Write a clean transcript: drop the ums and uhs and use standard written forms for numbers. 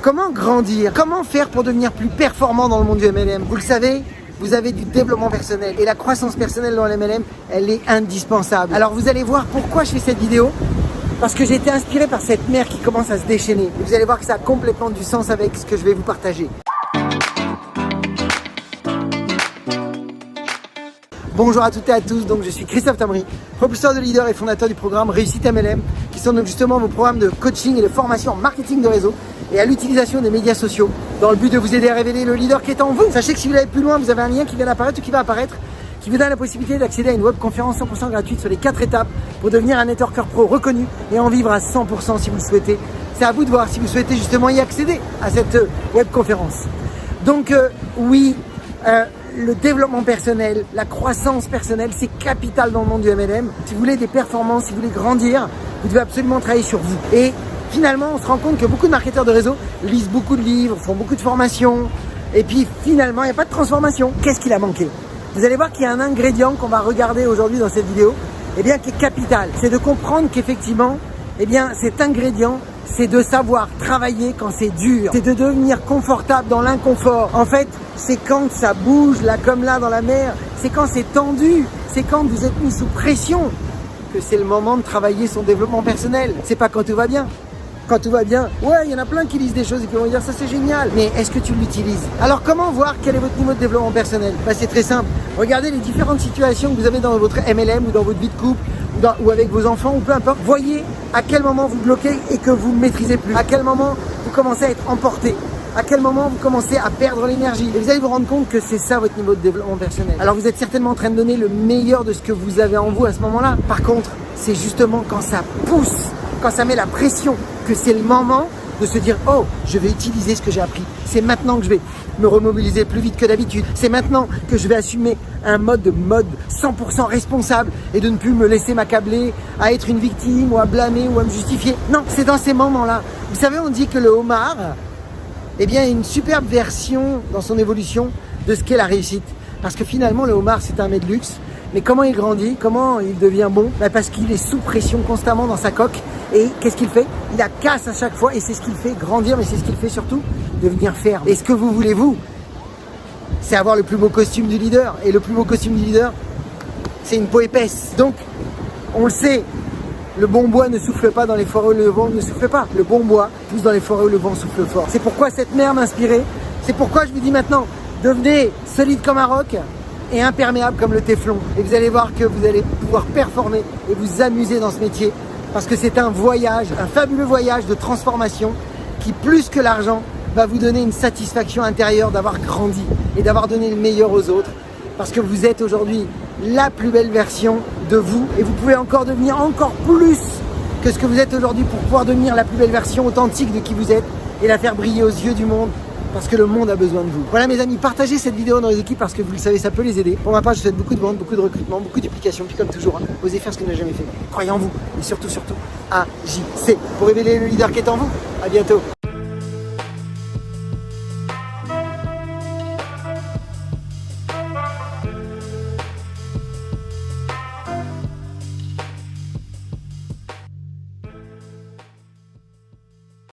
Comment grandir? Comment faire pour devenir plus performant dans le monde du MLM? Vous le savez, vous avez du développement personnel et la croissance personnelle dans le MLM, elle est indispensable. Alors vous allez voir pourquoi je fais cette vidéo. Parce que j'ai été inspiré par cette mer qui commence à se déchaîner. Et vous allez voir que ça a complètement du sens avec ce que je vais vous partager. Bonjour à toutes et à tous, donc je suis Christophe Tamry, propulseur de leader et fondateur du programme Réussite MLM, qui sont donc justement vos programmes de coaching et de formation en marketing de réseau et à l'utilisation des médias sociaux dans le but de vous aider à révéler le leader qui est en vous. Sachez que si vous allez plus loin, vous avez un lien qui vient d'apparaître ou qui va apparaître, qui vous donne la possibilité d'accéder à une webconférence 100% gratuite sur les 4 étapes pour devenir un networker pro reconnu et en vivre à 100% si vous le souhaitez. C'est à vous de voir si vous souhaitez justement y accéder à cette webconférence. Donc le développement personnel, la croissance personnelle, c'est capital dans le monde du MLM. Si vous voulez des performances, si vous voulez grandir, vous devez absolument travailler sur vous. Et finalement, on se rend compte que beaucoup de marketeurs de réseau lisent beaucoup de livres, font beaucoup de formations, et puis finalement, il n'y a pas de transformation. Qu'est-ce qu'il a manqué? Vous allez voir qu'il y a un ingrédient qu'on va regarder aujourd'hui dans cette vidéo, qui est capital. C'est de comprendre qu'effectivement, cet ingrédient, c'est de savoir travailler quand c'est dur. C'est de devenir confortable dans l'inconfort. En fait, c'est quand ça bouge, là comme là dans la mer. C'est quand c'est tendu. C'est quand vous êtes mis sous pression que c'est le moment de travailler son développement personnel. C'est pas quand tout va bien. Quand tout va bien, ouais, il y en a plein qui lisent des choses et qui vont dire ça c'est génial. Mais est-ce que tu l'utilises? Alors comment voir quel est votre niveau de développement personnel? C'est très simple. Regardez les différentes situations que vous avez dans votre MLM ou dans votre vie de couple ou avec vos enfants ou peu importe. Voyez à quel moment vous bloquez et que vous ne maîtrisez plus. À quel moment vous commencez à être emporté. À quel moment vous commencez à perdre l'énergie. Et vous allez vous rendre compte que c'est ça votre niveau de développement personnel. Alors vous êtes certainement en train de donner le meilleur de ce que vous avez en vous à ce moment-là. Par contre, c'est justement quand ça pousse, quand ça met la pression, que c'est le moment de se dire « Oh, je vais utiliser ce que j'ai appris. C'est maintenant que je vais me remobiliser plus vite que d'habitude. C'est maintenant que je vais assumer un mode 100% responsable et de ne plus me laisser m'accabler à être une victime ou à blâmer ou à me justifier. » Non, c'est dans ces moments-là. Vous savez, on dit que le homard, est une superbe version dans son évolution de ce qu'est la réussite. Parce que finalement, le homard, c'est un mets de luxe. Mais comment il grandit? Comment il devient bon? Parce qu'il est sous pression constamment dans sa coque. Et qu'est-ce qu'il fait? Il la casse à chaque fois et c'est ce qu'il fait grandir, mais c'est ce qu'il fait surtout devenir ferme. Et ce que vous voulez, vous, c'est avoir le plus beau costume du leader. Et le plus beau costume du leader, c'est une peau épaisse. Donc, on le sait, le bon bois ne souffle pas dans les forêts où le vent ne souffle pas. Le bon bois pousse dans les forêts où le vent souffle fort. C'est pourquoi cette mer m'inspirait. C'est pourquoi je vous dis maintenant, devenez solide comme un roc et imperméable comme le téflon. Et vous allez voir que vous allez pouvoir performer et vous amuser dans ce métier. Parce que c'est un voyage, un fabuleux voyage de transformation qui, plus que l'argent, va vous donner une satisfaction intérieure d'avoir grandi et d'avoir donné le meilleur aux autres. Parce que vous êtes aujourd'hui la plus belle version de vous et vous pouvez encore devenir encore plus que ce que vous êtes aujourd'hui pour pouvoir devenir la plus belle version authentique de qui vous êtes et la faire briller aux yeux du monde. Parce que le monde a besoin de vous. Voilà mes amis, partagez cette vidéo dans les équipes parce que vous le savez, ça peut les aider. Pour ma part, je souhaite beaucoup de ventes, beaucoup de recrutement, beaucoup de duplication. Puis comme toujours, osez faire ce que vous n'avez jamais fait. Croyez en vous et surtout, agissez pour révéler le leader qui est en vous. À bientôt.